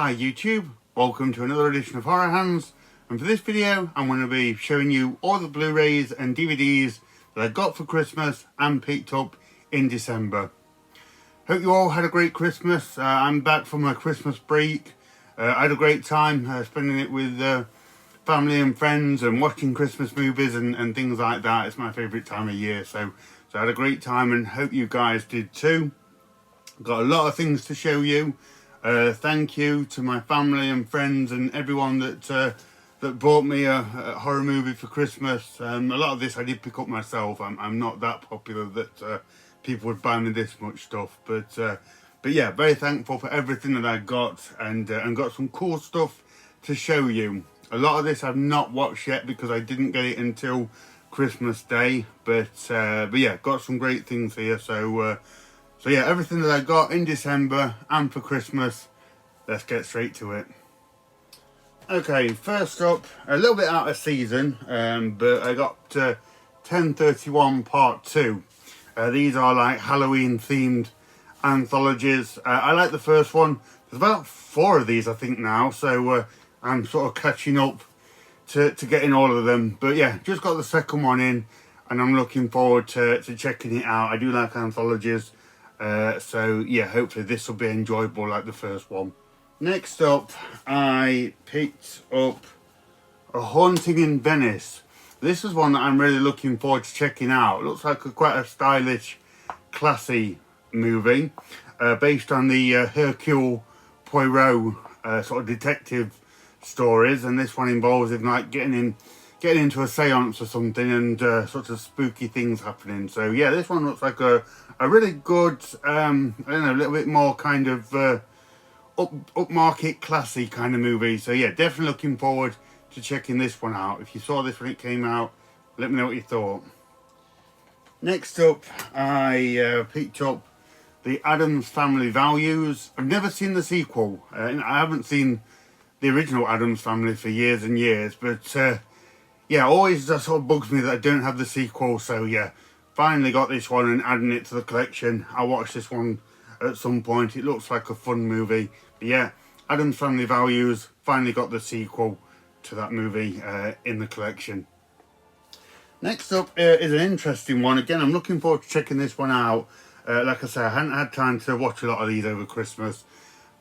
Hi YouTube, welcome to another edition of Horror Hands, and for this video I'm going to be showing you all the Blu-rays and DVDs that I got for Christmas and picked up in December. Hope you all had a great Christmas. I'm back from my Christmas break. I had a great time spending it with family and friends and watching Christmas movies and things like that. It's my favourite time of year, so I had a great time and hope you guys did too. Got a lot of things to show you. Thank you to my family and friends and everyone that bought me a horror movie for Christmas. A lot of this I did pick up myself. I'm not that popular that people would buy me this much stuff, but yeah, very thankful for everything that I got and got some cool stuff to show you. A lot of this I've not watched yet because I didn't get it until Christmas Day, but yeah, got some great things here. So yeah, everything that I got in December and for Christmas, let's get straight to it. Okay, first up, a little bit out of season, but I got 1031 Part 2. These are like Halloween themed anthologies. I like the first one. There's about 4 of these I think now, so I'm sort of catching up to getting all of them. But yeah, just got the second one in and I'm looking forward to checking it out. I do like anthologies. So yeah, hopefully this will be enjoyable like the first one. Next up, I picked up A Haunting in Venice. This is one that I'm really looking forward to checking out. It looks like quite a stylish, classy movie based on the Hercule Poirot sort of detective stories, and this one involves him like getting into a seance or something and sorts of spooky things happening. So yeah, this one looks like a really good, I don't know, a little bit more kind of upmarket, classy kind of movie. So yeah, definitely looking forward to checking this one out. If you saw this when it came out, let me know what you thought. Next up, I picked up The Addams Family Values. I've never seen the sequel. I haven't seen the original Addams Family for years and years, but yeah, always that sort of bugs me that I don't have the sequel. So yeah, finally got this one and adding it to the collection. I'll watch this one at some point. It looks like a fun movie. But yeah, Addams Family Values, finally got the sequel to that movie in the collection. Next up is an interesting one. Again, I'm looking forward to checking this one out. Like I say, I hadn't had time to watch a lot of these over Christmas,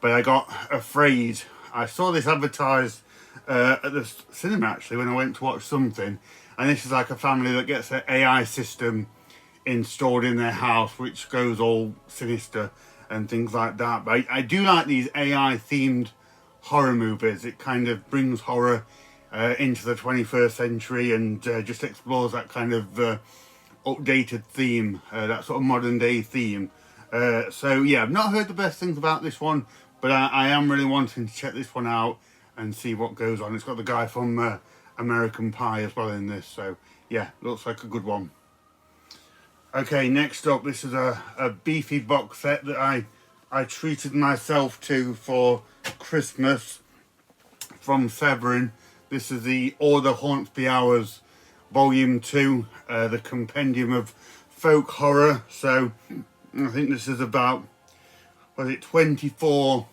but I got Afraid. I saw this advertised at the cinema actually when I went to watch something, and this is like a family that gets an AI system installed in their house which goes all sinister and things like that. But I do like these AI themed horror movies. It kind of brings horror into the 21st century and just explores that kind of updated theme, that sort of modern day theme. So yeah, I've not heard the best things about this one, but I am really wanting to check this one out and see what goes on. It's got the guy from American Pie as well in this, so yeah, looks like a good one. Okay, next up, this is a beefy box set that I treated myself to for Christmas from Severin. This is the All That Haunts the Hours Volume 2, the Compendium of Folk Horror. So I think this is about, was it 24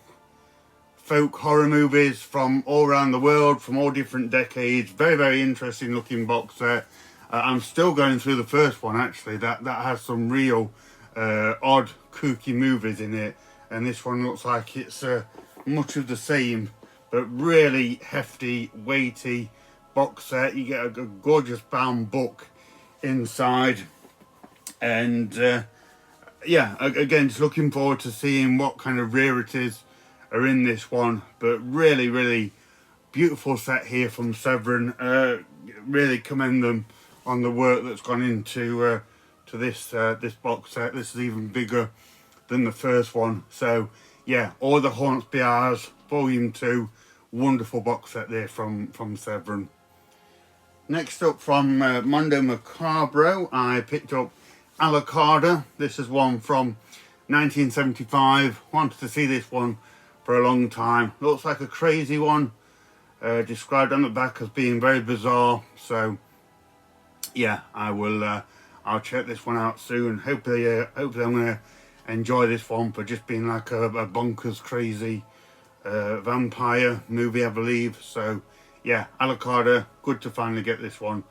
folk horror movies from all around the world, from all different decades. Very, very interesting looking box set. I'm still going through the first one actually. That has some real odd, kooky movies in it, and this one looks like it's much of the same, but really hefty, weighty box set. You get a gorgeous bound book inside, and yeah, again, just looking forward to seeing what kind of rarities are in this one. But really, really beautiful set here from Severin. Really commend them on the work that's gone into to this box set. This is even bigger than the first one. So yeah, All the Haunts the Hours Volume 2, wonderful box set there from Severin. Next up, from Mondo Macabro, I picked up Alucarda. This is one from 1975. Wanted to see this one for a long time. Looks like a crazy one, described on the back as being very bizarre. So yeah, I'll check this one out soon. Hopefully I'm gonna enjoy this one for just being like a bonkers crazy vampire movie, I believe. So yeah, a la carte, good to finally get this one,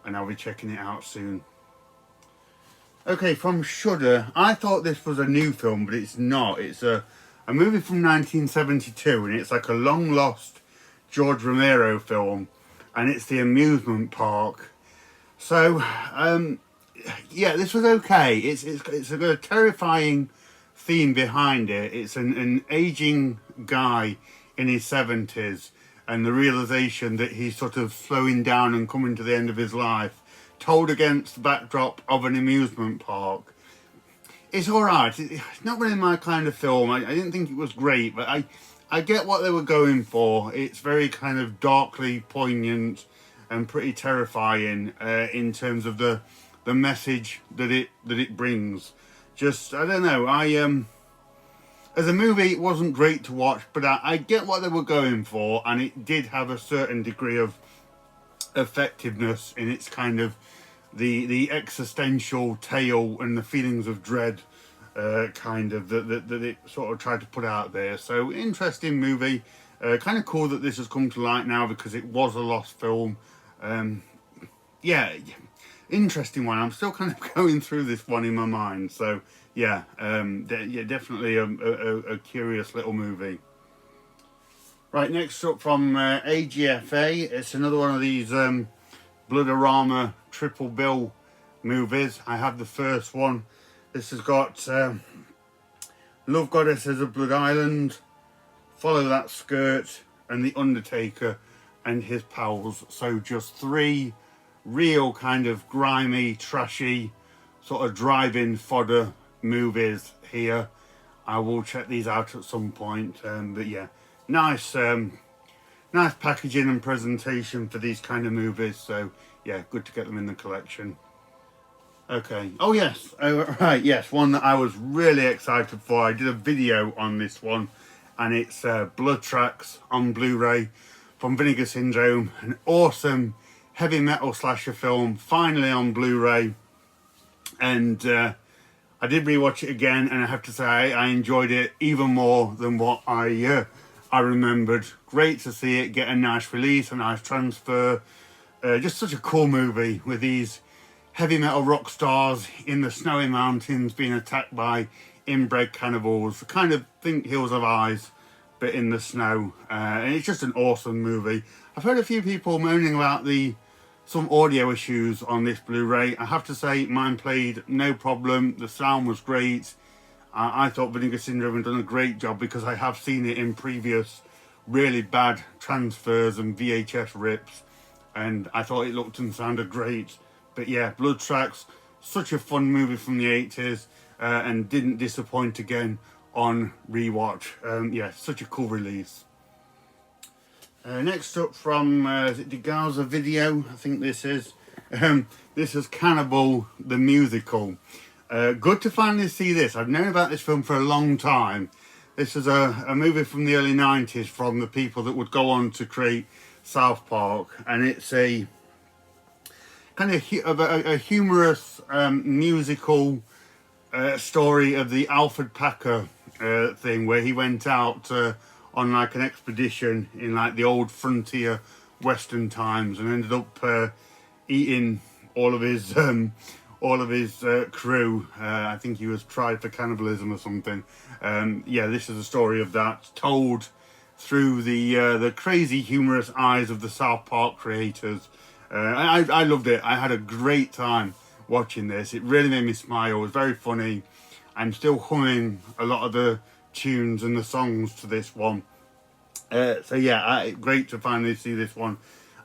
and I'll be checking it out soon. Okay, from Shudder, I thought this was a new film, but it's not. It's a movie from 1972, and it's like a long lost George Romero film, and it's the amusement park. So yeah, this was okay. It's a terrifying theme behind it. It's an aging guy in his 70s, and the realization that he's sort of slowing down and coming to the end of his life, told against the backdrop of an amusement park. It's alright. It's not really my kind of film. I didn't think it was great, but I get what they were going for. It's very kind of darkly poignant and pretty terrifying in terms of the message that it brings. Just, I don't know, as a movie, it wasn't great to watch, but I get what they were going for, and it did have a certain degree of effectiveness in its kind of the existential tale and the feelings of dread kind of that it sort of tried to put out there. So interesting movie, kind of cool that this has come to light now because it was a lost film. Yeah, interesting one. I'm still kind of going through this one in my mind. So yeah, definitely a curious little movie. Right, next up from AGFA, it's another one of these Bloodorama triple bill movies. I have the first one. This has got Love Goddesses of Blood Island, Follow That Skirt, and The Undertaker and His Pals. So just three real kind of grimy, trashy, sort of drive-in fodder movies here. I will check these out at some point. But yeah, nice packaging and presentation for these kind of movies. So yeah, good to get them in the collection. Okay. Oh yes. Right. Yes. One that I was really excited for. I did a video on this one, and it's Blood Tracks on Blu-ray from Vinegar Syndrome. An awesome heavy metal slasher film, finally on Blu-ray. And I did rewatch it again, and I have to say I enjoyed it even more than what I remembered. Great to see it get a nice release, a nice transfer. Just such a cool movie with these heavy metal rock stars in the snowy mountains being attacked by inbred cannibals. Kind of think Hills of Eyes, but in the snow. And it's just an awesome movie. I've heard a few people moaning about some audio issues on this Blu-ray. I have to say mine played no problem. The sound was great. I thought Vinegar Syndrome had done a great job because I have seen it in previous really bad transfers and VHS rips, and I thought it looked and sounded great. But yeah, Blood Tracks, such a fun movie from the 80s, and didn't disappoint again on rewatch. Yeah, such a cool release. Next up from is it Degaza Video, I think this is. This is Cannibal the Musical. Good to finally see this. I've known about this film for a long time. This is a movie from the early 90s from the people that would go on to create South Park, and it's a kind of a humorous musical story of the Alfred Packer thing, where he went out on like an expedition in like the old frontier western times and ended up eating all of his crew. I think he was tried for cannibalism or something. Yeah, this is a story of that told through the crazy humorous eyes of the South Park creators. I loved it. I had a great time watching this. It really made me smile. It was very funny. I'm still humming a lot of the tunes and the songs to this one. So yeah, great to finally see this one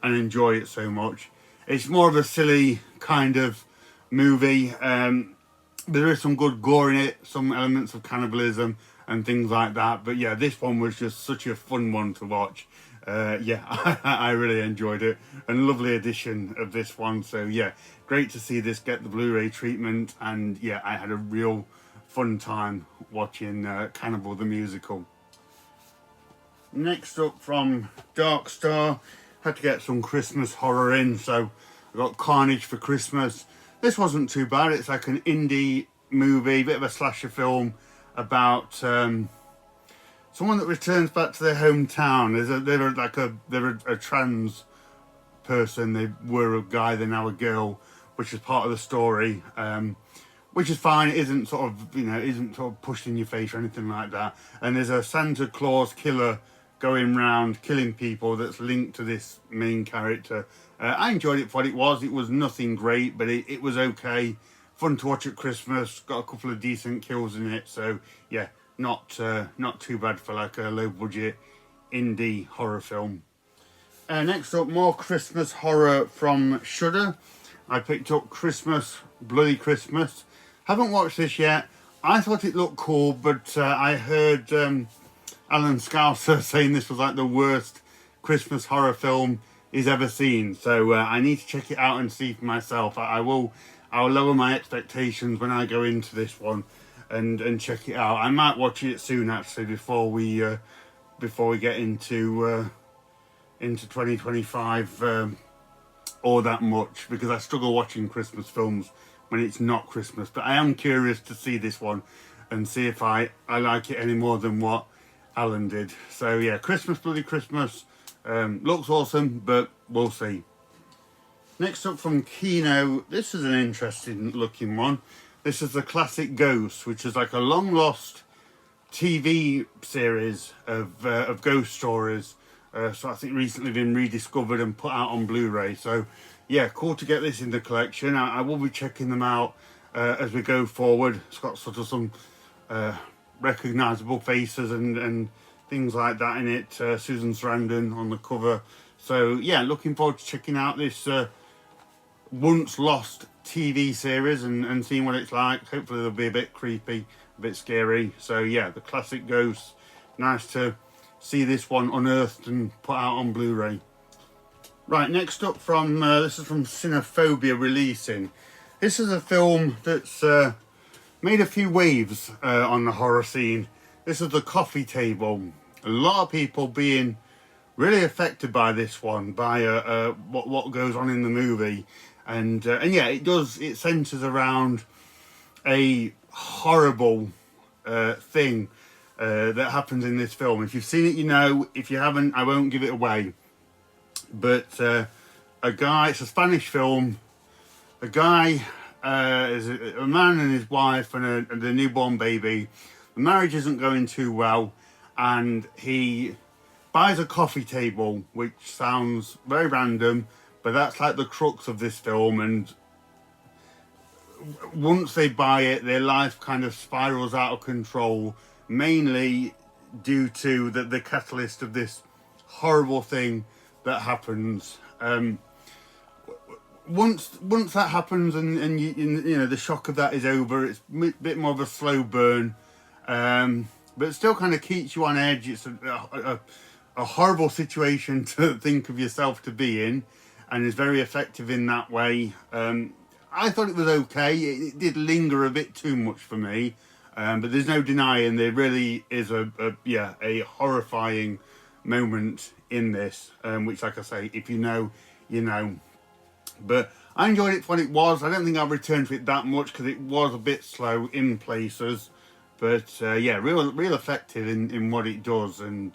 and enjoy it so much. It's more of a silly kind of movie. There is some good gore in it, some elements of cannibalism and things like that. But yeah, this one was just such a fun one to watch. Yeah, I really enjoyed it, and lovely edition of this one. So yeah, great to see this get the Blu-ray treatment, and yeah, I had a real fun time watching Cannibal the Musical. Next up from Dark Star, had to get some Christmas horror in, so I got Carnage for Christmas. This wasn't too bad. It's like an indie movie, bit of a slasher film about someone that returns back to their hometown. They're a trans person. They were a guy, they're now a girl, which is part of the story. Which is fine. It isn't sort of, isn't sort of pushed in your face or anything like that. And there's a Santa Claus killer going around killing people that's linked to this main character. I enjoyed it for what it was. It was nothing great, but it was okay. Fun to watch at Christmas. Got a couple of decent kills in it. So yeah, not too bad for like a low budget indie horror film. Next up, more Christmas horror from Shudder. I picked up Christmas, Bloody Christmas. Haven't watched this yet. I thought it looked cool, but I heard Alan Scouser saying this was like the worst Christmas horror film he's ever seen. So I need to check it out and see for myself. I'll lower my expectations when I go into this one and check it out. I might watch it soon actually before we get into 2025 all that much, because I struggle watching Christmas films when it's not Christmas. But I am curious to see this one and see if I like it any more than what Alan did. So yeah, Christmas, Bloody Christmas looks awesome, but we'll see. Next up from Kino, this is an interesting looking one. This is the classic Ghost, which is like a long lost TV series of ghost stories. So I think recently been rediscovered and put out on Blu-ray. So yeah, cool to get this in the collection. I will be checking them out as we go forward. It's got sort of some recognisable faces and things like that in it. Susan Sarandon on the cover. So yeah, looking forward to checking out this once lost TV series and seeing what it's like. Hopefully they'll be a bit creepy, a bit scary. So yeah, the classic Ghost. Nice to see this one unearthed and put out on Blu-ray. Right, next up from this is from Cinephobia Releasing. This is a film that's made a few waves on the horror scene. This is The Coffee Table. A lot of people being really affected by this one, by what goes on in the movie, and yeah, it centres around a horrible thing that happens in this film. If you've seen it, you know. If you haven't, I won't give it away. But it's a Spanish film. A guy is a man and his wife and the newborn baby. The marriage isn't going too well, and he buys a coffee table, which sounds very random, but that's like the crux of this film. And once they buy it, their life kind of spirals out of control, mainly due to the catalyst of this horrible thing that happens. Once that happens and you know the shock of that is over, it's a bit more of a slow burn, but it still kind of keeps you on edge. It's a horrible situation to think of yourself to be in, and is very effective in that way. I thought it was okay. It did linger a bit too much for me. But there's no denying there really is a horrifying moment in this, which, like I say, if you know, you know. But I enjoyed it for what it was. I don't think I'll return to it that much because it was a bit slow in places. But yeah, real effective in what it does, and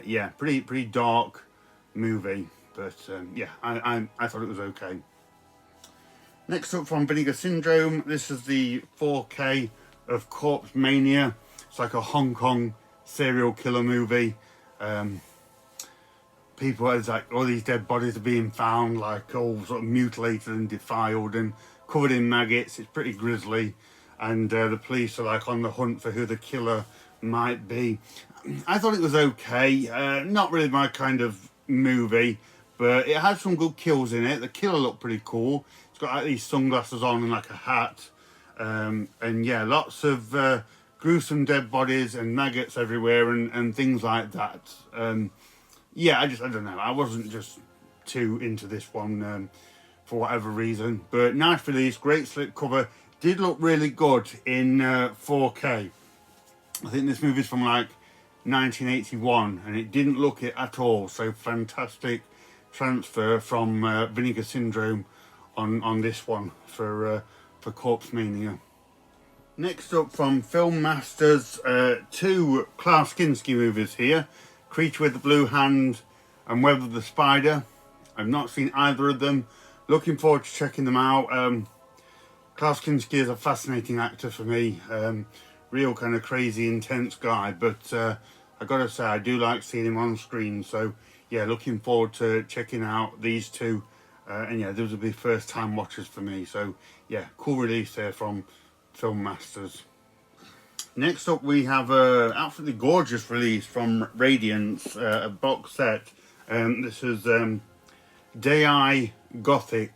yeah, pretty dark movie. But yeah, I thought it was okay. Next up from Vinegar Syndrome, this is the 4K of Corpse Mania. It's like a Hong Kong serial killer movie. It's like all these dead bodies are being found, like all sort of mutilated and defiled and covered in maggots. It's pretty grisly, and the police are like on the hunt for who the killer might be. I thought it was okay. Not really my kind of movie, but it had some good kills in it. The killer looked pretty cool. It's got like these sunglasses on and like a hat. And yeah, lots of gruesome dead bodies and maggots everywhere and things like that. Yeah, I don't know. I wasn't just too into this one for whatever reason. But nice release, great slip cover. Did look really good in 4K. I think this movie's from like 1981 and it didn't look it at all. So fantastic transfer from Vinegar Syndrome on this one for Corpse Mania. Next up from Film Masters, two Klaus Kinski movies here. Creature with the Blue Hand and Web of the Spider. I've not seen either of them. Looking forward to checking them out. Klaus Kinski is a fascinating actor for me. Real kind of crazy, intense guy. But I gotta say, I do like seeing him on screen. So yeah, looking forward to checking out these two. And yeah, those will be first time watchers for me. So yeah, cool release there from Film Masters. Next up we have a absolutely gorgeous release from Radiance, a box set. This is Dei Gothic,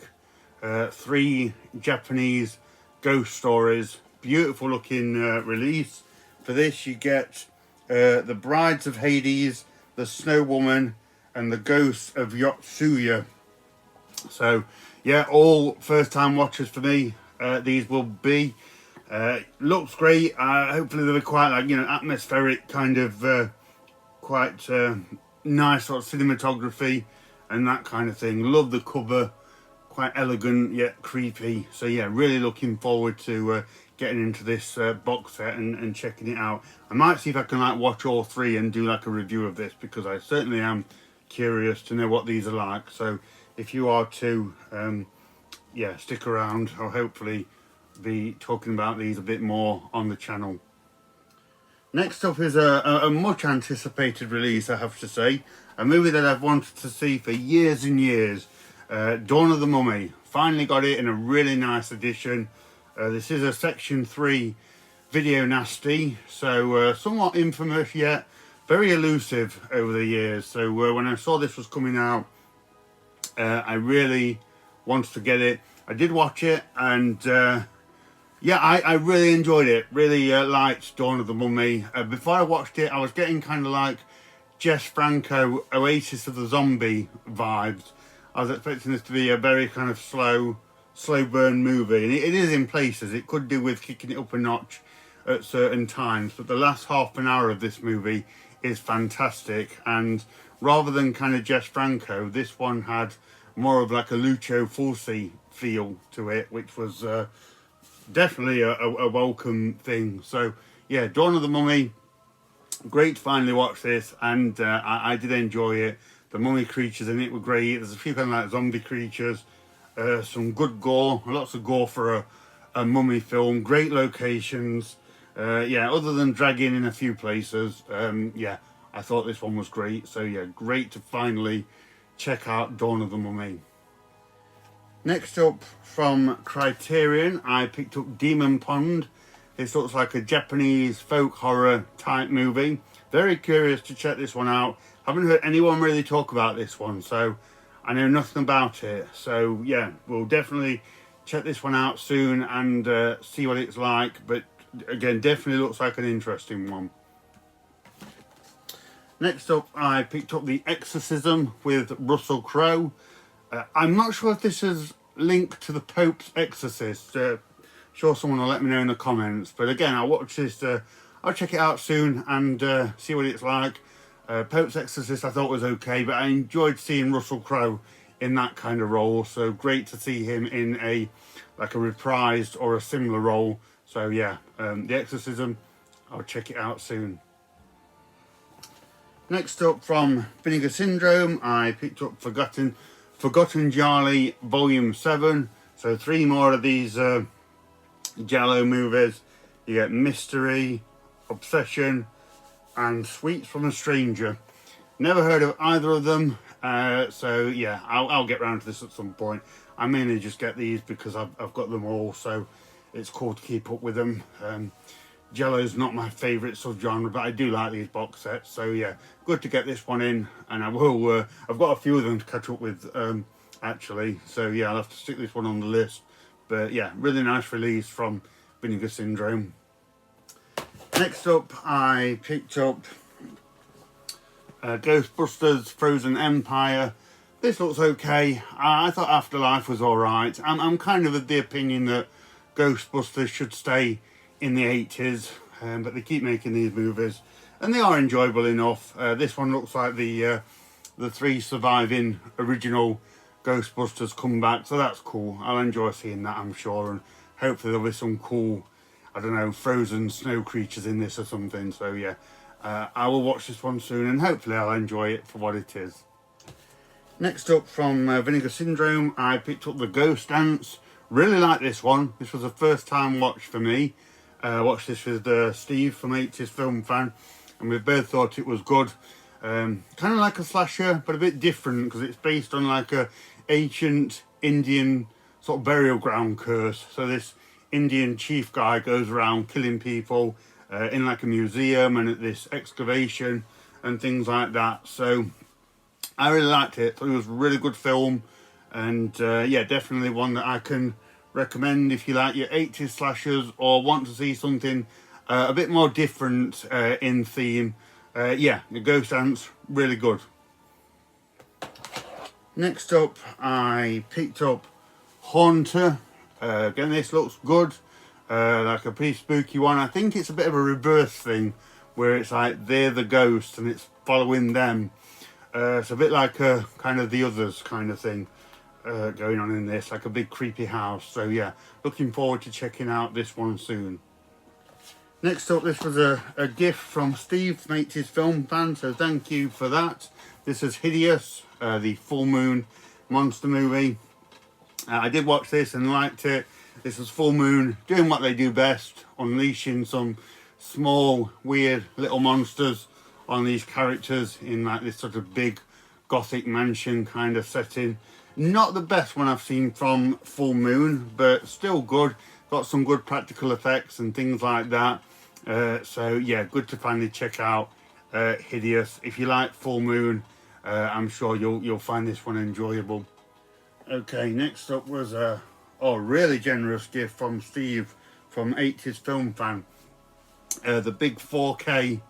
3 Japanese ghost stories. Beautiful looking release. For this you get The Brides of Hades, The Snow Woman and The Ghosts of Yotsuya. So yeah, all first time watchers for me, these will be. Looks great. Hopefully they'll be quite like, you know, atmospheric kind of quite nice sort of cinematography and that kind of thing. Love the cover, quite elegant yet creepy. So yeah, really looking forward to getting into this box set and checking it out. I might see if I can like watch all 3 and do like a review of this, because I certainly am curious to know what these are like. So if you are too, yeah, stick around. I'll hopefully be talking about these a bit more on the channel. Next up is a much anticipated release, I have to say. A movie that I've wanted to see for years and years. Dawn of the Mummy. Finally got it in a really nice edition. This is a Section 3 video nasty, so somewhat infamous yet very elusive over the years. So when I saw this was coming out, I really wanted to get it. I did watch it, and yeah, I really enjoyed it. Really liked Dawn of the Mummy. Before I watched it, I was getting kind of like Jess Franco, Oasis of the Zombie vibes. I was expecting this to be a very kind of slow burn movie, and it is in places. It could do with kicking it up a notch at certain times, but the last half an hour of this movie is fantastic. And rather than kind of Jess Franco, this one had more of like a Lucio Fulci feel to it, which was definitely a welcome thing. So yeah, Dawn of the Mummy, great to finally watch this, and I did enjoy it. The mummy creatures in it were great. There's a few kind of like zombie creatures, some good gore, lots of gore for a mummy film. Great locations. Yeah, other than dragging in a few places, yeah, I thought this one was great. So yeah, great to finally check out Dawn of the Mummy. Next up from Criterion, I picked up Demon Pond. This looks like a Japanese folk horror type movie. Very curious to check this one out. Haven't heard anyone really talk about this one, so I know nothing about it. So yeah, we'll definitely check this one out soon and see what it's like. But again, definitely looks like an interesting one. Next up, I picked up The Exorcism with Russell Crowe. I'm not sure if this is linked to the Pope's Exorcist. Sure someone will let me know in the comments. But again, I'll watch this. I'll check it out soon and see what it's like. Pope's Exorcist I thought was okay, but I enjoyed seeing Russell Crowe in that kind of role. So great to see him in a reprised or a similar role. So yeah, The Exorcism, I'll check it out soon. Next up from Vinegar Syndrome, I picked up Forgotten Jolly Volume 7. So 3 more of these Giallo movies. You get Mystery, Obsession and Sweets from a Stranger. Never heard of either of them. So yeah, I'll get round to this at some point. I mainly just get these because I've got them all, so it's cool to keep up with them. Giallo's not my favourite subgenre, but I do like these box sets. So yeah, good to get this one in, and I will. I've got a few of them to catch up with actually. So yeah, I'll have to stick this one on the list. But yeah, really nice release from Vinegar Syndrome. Next up, I picked up Ghostbusters Frozen Empire. This looks okay. I thought Afterlife was alright. I'm kind of of the opinion that Ghostbusters should stay in the 80s, but they keep making these movies and they are enjoyable enough. This one looks like the 3 surviving original Ghostbusters come back, so that's cool. I'll enjoy seeing that, I'm sure, and hopefully there'll be some cool I don't know, frozen snow creatures in this or something. So yeah, I will watch this one soon, and hopefully I'll enjoy it for what it is. Next up from Vinegar Syndrome, I picked up The Ghost Dance. Really like this one. This was a first time watch for me. Watched this with Steve from 80s Film Fan, and we both thought it was good. Kind of like a slasher, but a bit different because it's based on like a ancient Indian sort of burial ground curse. So this Indian chief guy goes around killing people in like a museum and at this excavation and things like that. So I really liked it. Thought it was a really good film, and yeah, definitely one that I can recommend if you like your 80s slashers or want to see something a bit more different in theme. Yeah, The Ghost Dance, really good. Next up, I picked up Haunter. Again, this looks good, like a pretty spooky one. I think it's a bit of a reverse thing, where it's like they're the ghost and it's following them. It's a bit like a kind of The Others kind of thing going on in this, like a big creepy house. So yeah, looking forward to checking out this one soon. Next up, this was a gift from Steve from 80s Film Fan, so thank you for that. This is Hideous, the full moon monster movie. I did watch this and liked it. This was full moon doing what they do best, unleashing some small weird little monsters on these characters in like this sort of big gothic mansion kind of setting. Not the best one I've seen from Full Moon, but still good. Got some good practical effects and things like that. So yeah, good to finally check out Hideous. If you like Full Moon, I'm sure you'll find this one enjoyable. Okay, next up was a really generous gift from Steve from 80s Film Fan. The big 4K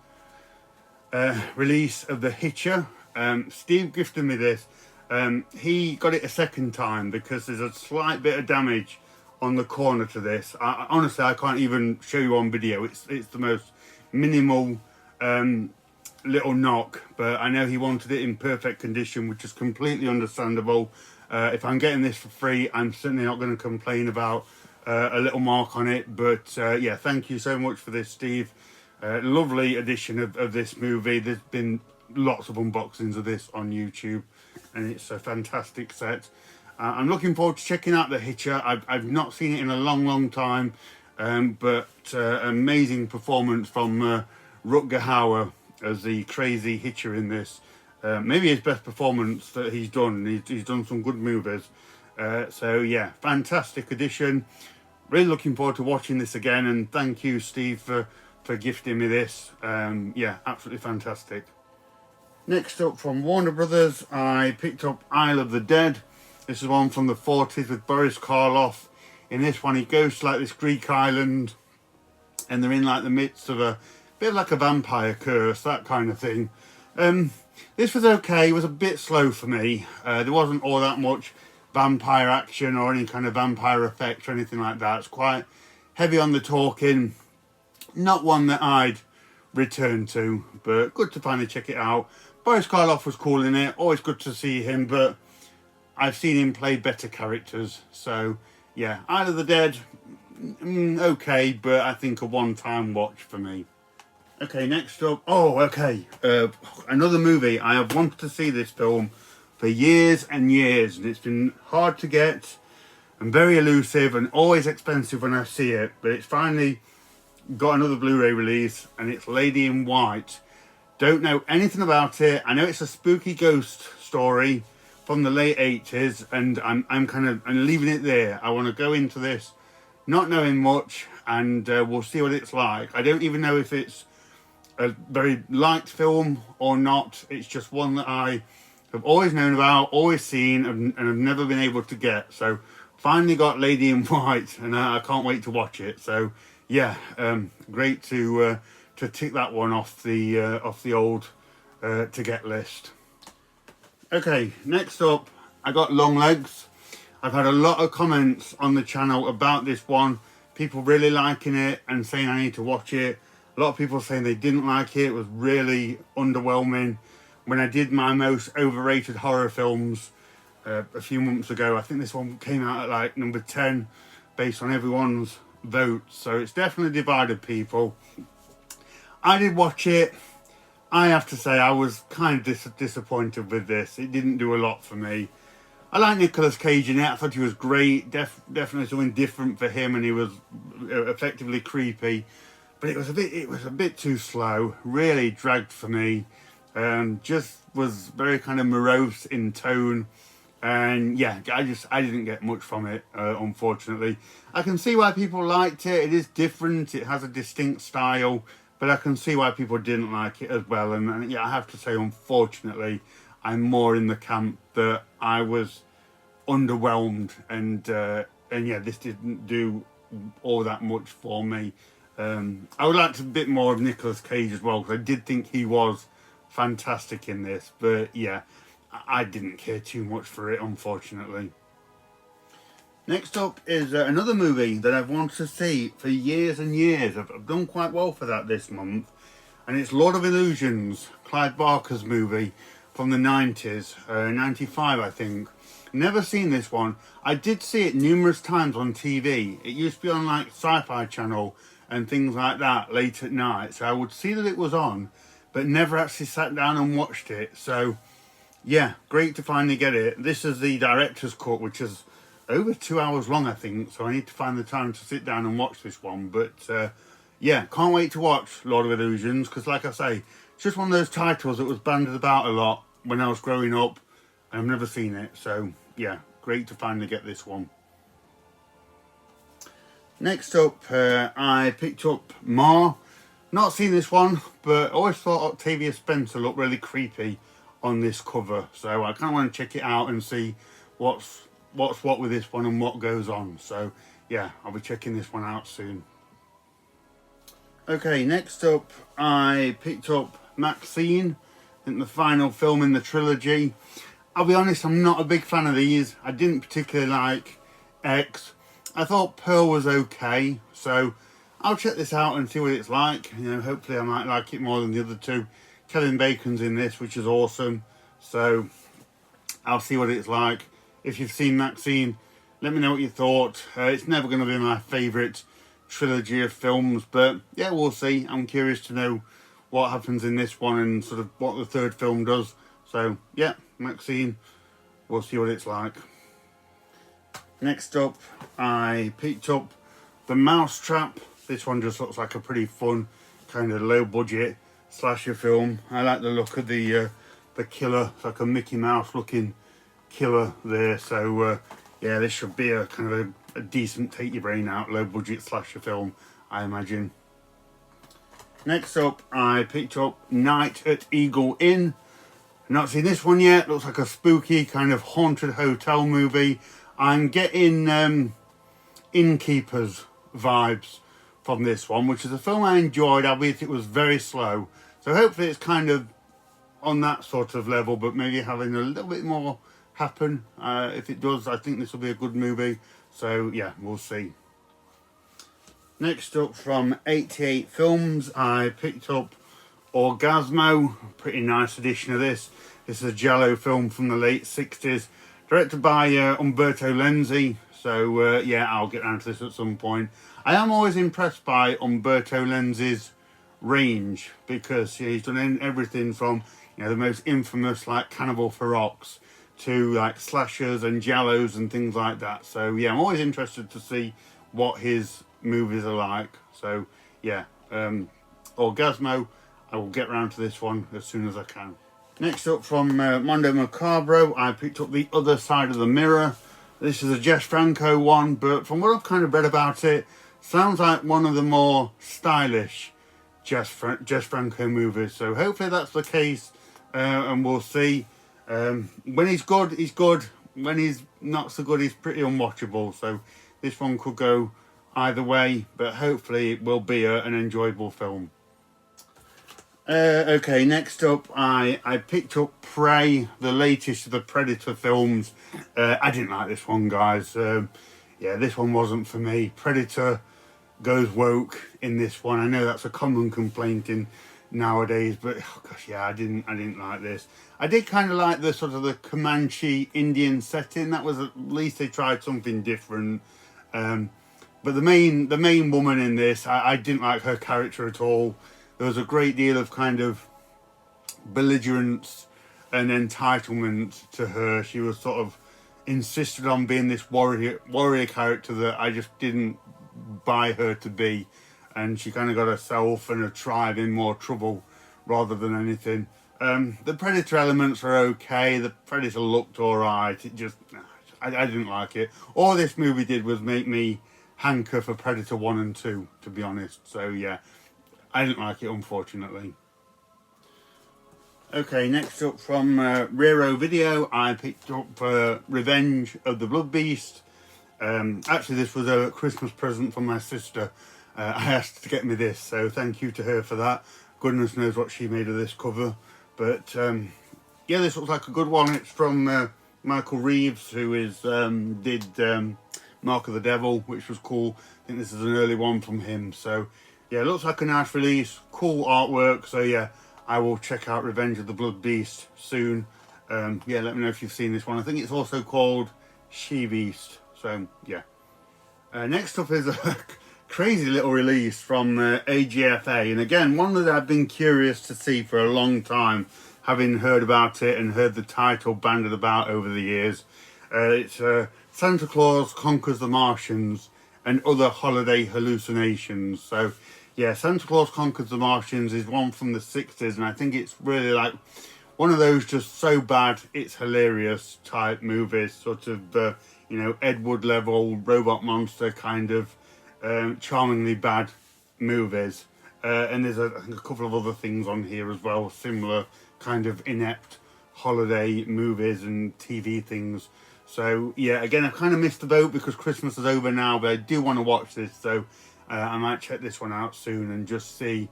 release of The Hitcher. Steve gifted me this. He got it a second time because there's a slight bit of damage on the corner to this. Honestly, I can't even show you on video. It's the most minimal little knock, but I know he wanted it in perfect condition, which is completely understandable. If I'm getting this for free, I'm certainly not going to complain about a little mark on it. But yeah, thank you so much for this, Steve. Lovely edition of this movie. There's been lots of unboxings of this on YouTube, and it's a fantastic set. I'm looking forward to checking out The Hitcher. I've not seen it in a long time, but amazing performance from Rutger Hauer as the crazy Hitcher in this. Maybe his best performance that he's done. He's done some good movies. So yeah, fantastic edition. Really looking forward to watching this again, and thank you, Steve, for gifting me this. Yeah, absolutely fantastic. Next up from Warner Brothers, I picked up Isle of the Dead. This is one from the 40s with Boris Karloff. In this one, he goes to like this Greek island, and they're in like the midst of a bit like a vampire curse, that kind of thing. This was okay. It was a bit slow for me. There wasn't all that much vampire action or any kind of vampire effect or anything like that. It's quite heavy on the talking. Not one that I'd return to, but good to finally check it out. Boris Karloff was cool in it. Always good to see him, but I've seen him play better characters. So yeah, Isle of the Dead, okay, but I think a one-time watch for me. Okay, next up, another movie. I have wanted to see this film for years and years, and it's been hard to get and very elusive and always expensive when I see it, but it's finally got another Blu-ray release, and it's Lady in White. Don't know anything about it. I know it's a spooky ghost story from the late 80s, and I'm leaving it there. I want to go into this not knowing much, and we'll see what it's like. I don't even know if it's a very liked film or not. It's just one that I have always known about, always seen, and I've never been able to get. So finally got Lady in White, and I can't wait to watch it. So yeah, great to tick that one off the old to get list. Okay, next up, I got Longlegs. I've had a lot of comments on the channel about this one. People really liking it and saying I need to watch it. A lot of people saying they didn't like it. It was really underwhelming. When I did my most overrated horror films a few months ago, I think this one came out at like number 10 based on everyone's votes, so it's definitely divided people. I did watch it. I have to say I was kind of disappointed with this. It didn't do a lot for me. I like Nicolas Cage in it. I thought he was great. Definitely something different for him, and he was effectively creepy. But it was a bit too slow. Really dragged for me. Just was very kind of morose in tone. And yeah, I didn't get much from it, unfortunately. I can see why people liked it. It is different. It has a distinct style. But I can see why people didn't like it as well. And yeah, I have to say, unfortunately, I'm more in the camp that I was underwhelmed. And yeah, this didn't do all that much for me. I would like a bit more of Nicolas Cage as well, because I did think he was fantastic in this. But yeah, I didn't care too much for it, unfortunately. Next up is another movie that I've wanted to see for years and years. I've done quite well for that this month. And it's Lord of Illusions, Clive Barker's movie from the 90s, 95 I think. Never seen this one. I did see it numerous times on TV. It used to be on like Sci-Fi Channel and things like that late at night. So I would see that it was on, but never actually sat down and watched it. So yeah, great to finally get it. This is the director's cut, which is over 2 hours long, I think. So I need to find the time to sit down and watch this one. But yeah, can't wait to watch Lord of Illusions, because like I say, it's just one of those titles that was bandied about a lot when I was growing up, and I've never seen it. So yeah, great to finally get this one. Next up, I picked up Ma. Not seen this one, but I always thought Octavia Spencer looked really creepy on this cover. So I kind of want to check it out and see what's what with this one and what goes on. So yeah, I'll be checking this one out soon. Okay, next up I picked up Maxine, I think the final film in the trilogy. I'll be honest, I'm not a big fan of these. I didn't particularly like X. I thought Pearl was okay, so I'll check this out and see what it's like. You know, hopefully I might like it more than the other two. Kevin Bacon's in this, which is awesome. So I'll see what it's like. If you've seen Maxine, let me know what you thought. It's never going to be my favourite trilogy of films, but yeah, we'll see. I'm curious to know what happens in this one and sort of what the third film does. So yeah, Maxine, we'll see what it's like. Next up, I picked up The Mousetrap. This one just looks like a pretty fun, kind of low budget slasher film. I like the look of the killer. It's like a Mickey Mouse looking killer there. So yeah, this should be a kind of a decent take your brain out low budget slasher film, I imagine. Next up, I picked up Night at Eagle Inn. Not seen this one yet. Looks like a spooky kind of haunted hotel movie. I'm getting Innkeepers vibes from this one, which is a film I enjoyed, albeit it was very slow. So hopefully it's kind of on that sort of level, but maybe having a little bit more happen. If it does, I think this will be a good movie. So yeah, we'll see. Next up, from 88 Films, I picked up Orgasmo. Pretty nice edition of this. This is a giallo film from the late 60s, directed by Umberto Lenzi. So yeah, I'll get around to this at some point. I am always impressed by Umberto Lenzi's range, because he's done everything from, you know, the most infamous like Cannibal Ferox to like slashers and giallos and things like that. So yeah, I'm always interested to see what his movies are like. So yeah, Orgasmo, I will get around to this one as soon as I can. Next up, from Mondo Macabro, I picked up The Other Side of the Mirror. This is a Jess Franco one, but from what I've kind of read about it, sounds like one of the more stylish Jess Franco movies. So hopefully that's the case, and we'll see. When he's good, he's good. When he's not so good, he's pretty unwatchable. So this one could go either way, but hopefully it will be an enjoyable film. Okay, next up, I picked up Prey, the latest of the Predator films. I didn't like this one, guys. Yeah, this one wasn't for me. Predator goes woke in this one. I know that's a common complaint in nowadays, but oh gosh, yeah, I didn't like this. I did kind of like the sort of the Comanche Indian setting. That was, at least they tried something different. But the main woman in this, I didn't like her character at all. There was a great deal of kind of belligerence and entitlement to her. She was sort of insisted on being this warrior character that I just didn't buy her to be, and she kind of got herself and her tribe in more trouble rather than anything. The Predator elements are okay. The Predator looked alright. It just, I didn't like it. All this movie did was make me hanker for Predator 1 and 2, to be honest. So yeah, I didn't like it, unfortunately. Okay, next up from Raro Video, I picked up Revenge of the Blood Beast. Actually, this was a Christmas present from my sister. I asked her to get me this, so thank you to her for that. Goodness knows what she made of this cover. But yeah, this looks like a good one. It's from Michael Reeves, who did Mark of the Devil, which was cool. I think this is an early one from him. So yeah, it looks like a nice release, cool artwork. So yeah, I will check out Revenge of the Blood Beast soon. Yeah, let me know if you've seen this one. I think it's also called She Beast. So yeah. Next up is a crazy little release from AGFA, and again, one that I've been curious to see for a long time, having heard about it and heard the title banded about over the years. It's Santa Claus Conquers the Martians and Other Holiday Hallucinations. So yeah, Santa Claus Conquers the Martians is one from the 60s, and I think it's really like one of those just so bad it's hilarious type movies, sort of you know, Ed Wood level robot monster kind of charmingly bad movies. And there's I think a couple of other things on here as well, similar kind of inept holiday movies and TV things. So yeah, again, I've kind of missed the boat because Christmas is over now, but I do want to watch this, so I might check this one out soon and just see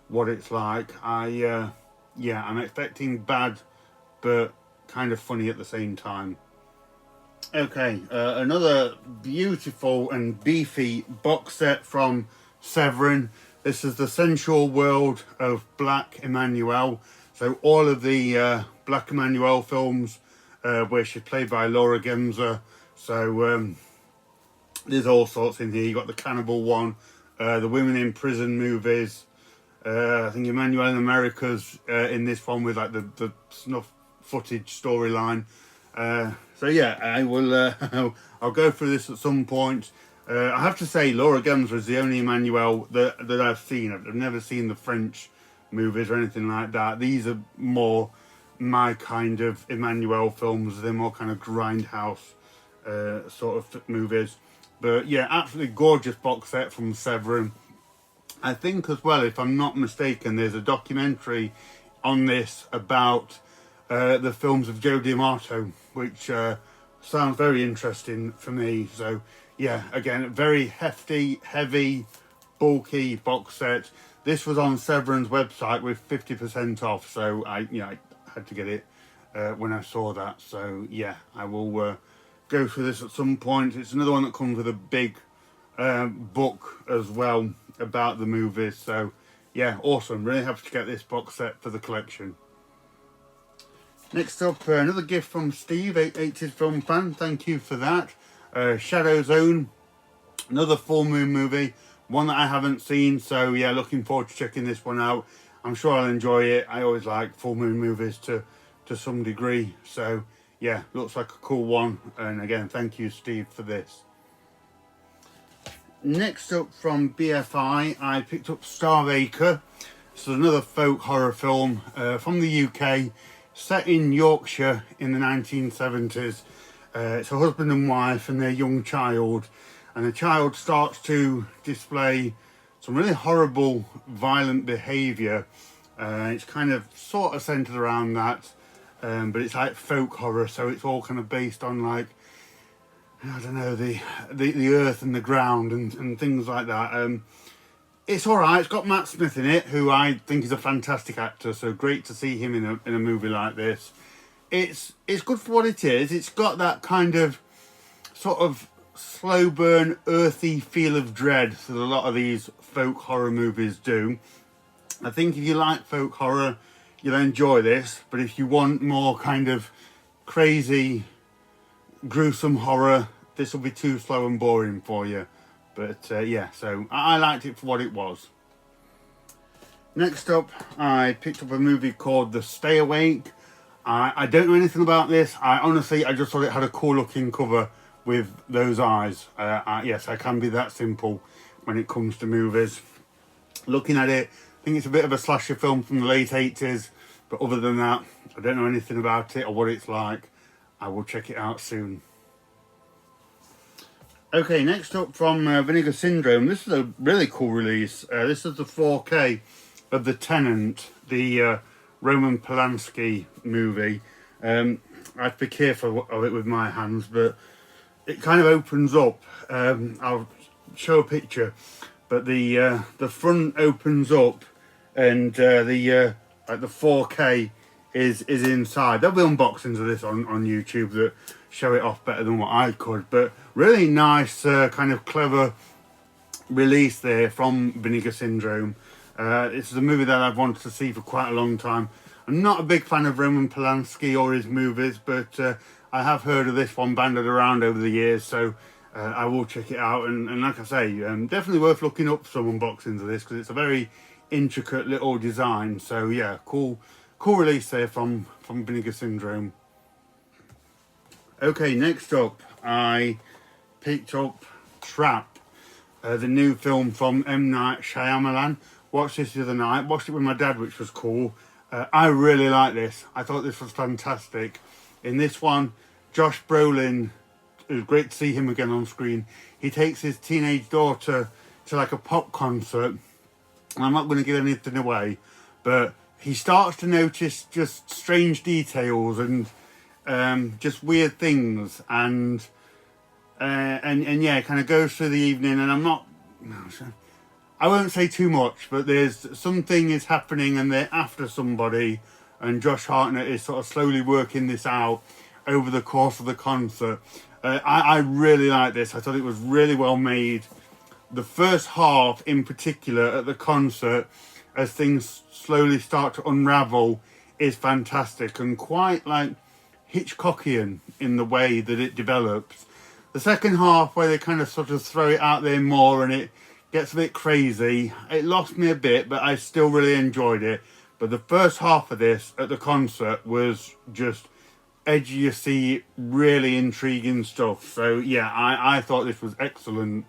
what it's like. Yeah, I'm expecting bad, but kind of funny at the same time. Okay, another beautiful and beefy box set from Severin. This is the Sensual World of Black Emmanuel. So all of the Black Emmanuel films where she's played by Laura Gemser. So there's all sorts in here. You got the Cannibal one, the Women in Prison movies. I think Emmanuel in America's in this one with like the snuff footage storyline. So yeah, I will. I'll go through this at some point. I have to say, Laura Gemser is the only Emmanuel that I've seen. I've never seen the French movies or anything like that. These are more my kind of Emmanuel films. They're more kind of grindhouse sort of movies. But yeah, absolutely gorgeous box set from Severin. I think as well, if I'm not mistaken, there's a documentary on this about the films of Joe D'Amato, which sounds very interesting for me. So yeah, again, very hefty, heavy, bulky box set. This was on Severin's website with 50% off, so I had to get it when I saw that. So yeah, I will go through this at some point. It's another one that comes with a big book as well about the movies. So yeah, awesome. Really happy to get this box set for the collection. Next up, another gift from Steve, 80s film fan. Thank you for that. Shadow Zone, another full moon movie, one that I haven't seen. So yeah, looking forward to checking this one out. I'm sure I'll enjoy it. I always like full moon movies to some degree. So yeah, looks like a cool one. And again, thank you, Steve, for this. Next up from BFI, I picked up Staracre. This is another folk horror film from the UK, set in Yorkshire in the 1970s. It's a husband and wife and their young child, and the child starts to display some really horrible, violent behaviour. It's kind of sort of centred around that, but it's like folk horror, so it's all kind of based on like, I don't know, the earth and the ground and things like that. It's alright. It's got Matt Smith in it, who I think is a fantastic actor, so great to see him in a movie like this. It's good for what it is. It's got that kind of sort of slow burn, earthy feel of dread that a lot of these folk horror movies do. I think if you like folk horror, you'll enjoy this, but if you want more kind of crazy, gruesome horror, this will be too slow and boring for you. But yeah, so I liked it for what it was. Next up, I picked up a movie called The Stay Awake. I don't know anything about this. I just thought it had a cool looking cover with those eyes. Yes, I can be that simple when it comes to movies. Looking at it, I think it's a bit of a slasher film from the late 80s. But other than that, I don't know anything about it or what it's like. I will check it out soon. Okay, next up from Vinegar Syndrome. This is a really cool release. This is the 4K of The Tenant, the Roman Polanski movie. I have to be careful of it with my hands, but it kind of opens up. I'll show a picture, but the front opens up, and the 4K is inside. There'll be unboxings of this on YouTube that show it off better than what I could, but really nice, kind of clever release there from Vinegar Syndrome. This is a movie that I've wanted to see for quite a long time. I'm not a big fan of Roman Polanski or his movies, but I have heard of this one banded around over the years, so I will check it out. And like I say, definitely worth looking up some unboxings of this, because it's a very intricate little design. So yeah, cool release there from Vinegar Syndrome. Okay, next up, I picked up Trap, the new film from M. Night Shyamalan. Watched this the other night, watched it with my dad, which was cool. I really like this. I thought this was fantastic. In this one, Josh Brolin, it was great to see him again on screen. He takes his teenage daughter to like a pop concert. And I'm not going to give anything away, but he starts to notice just strange details and just weird things, and yeah, kind of goes through the evening. And I won't say too much, but there's something is happening, and they're after somebody, and Josh Hartnett is sort of slowly working this out over the course of the concert. I really like this. I thought it was really well made. The first half in particular at the concert, as things slowly start to unravel, is fantastic and quite like Hitchcockian in the way that it develops. The second half, where they kind of sort of throw it out there more and it gets a bit crazy, it lost me a bit, but I still really enjoyed it. But the first half of this at the concert was just edgy, see, really intriguing stuff. So yeah, I thought this was excellent,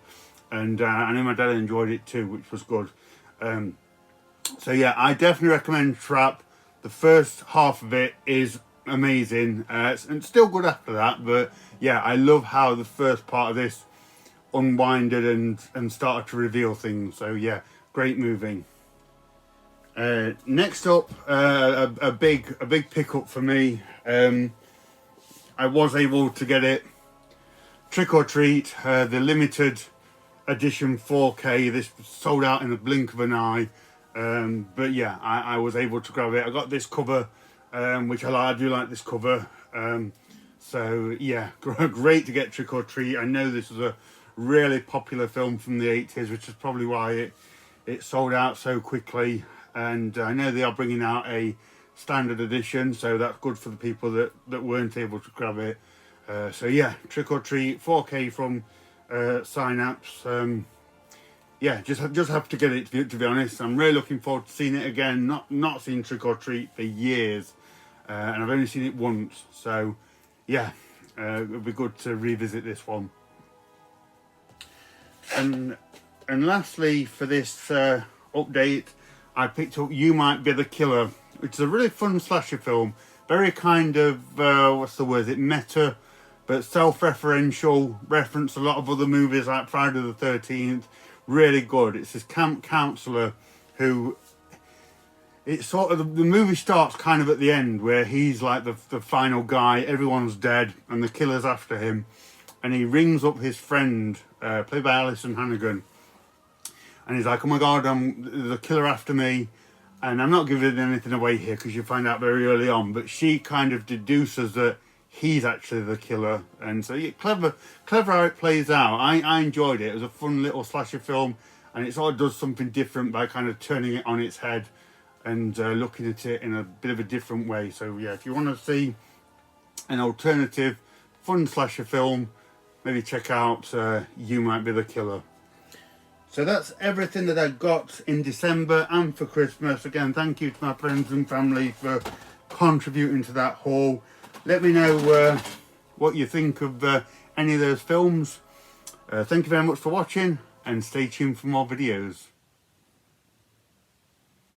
and I know my dad enjoyed it too, which was good. So yeah, I definitely recommend Trap. The first half of it is amazing, and still good after that, but yeah, I love how the first part of this unwinded and started to reveal things. So yeah, great movie. Next up, a big pickup for me. I was able to get it, Trick or Treat, the limited edition 4K. This sold out in the blink of an eye, but yeah, I was able to grab it. I got this cover, which I do like this cover. So yeah, great to get Trick or Treat. I know this was a really popular film from the 80s, which is probably why it sold out so quickly. And I know they are bringing out a standard edition, so that's good for the people that weren't able to grab it. So yeah, Trick or Treat 4K from Synapse. Yeah, just have to get it, to be honest. I'm really looking forward to seeing it again. Not seen Trick or Treat for years, and I've only seen it once. So yeah, it'll be good to revisit this one. And lastly, for this update, I picked up You Might Be the Killer, which is a really fun slasher film. Very kind of, what's the word, meta, but self-referential, reference a lot of other movies like Friday the 13th. Really good. It's this camp counselor who, it's sort of, the movie starts kind of at the end, where he's like the final guy, everyone's dead, and the killer's after him. And he rings up his friend, played by Alison Hannigan, and he's like, oh my god, there's a killer after me. And I'm not giving anything away here, because you find out very early on, but she kind of deduces that he's actually the killer. And so yeah, clever how it plays out. I enjoyed it. It was a fun little slasher film, and it sort of does something different by kind of turning it on its head and looking at it in a bit of a different way. So yeah, if you want to see an alternative fun slasher film, maybe check out You Might Be the Killer. So that's everything that I got in December and for Christmas. Again, thank you to my friends and family for contributing to that haul. Let me know what you think of any of those films. Thank you very much for watching, and stay tuned for more videos.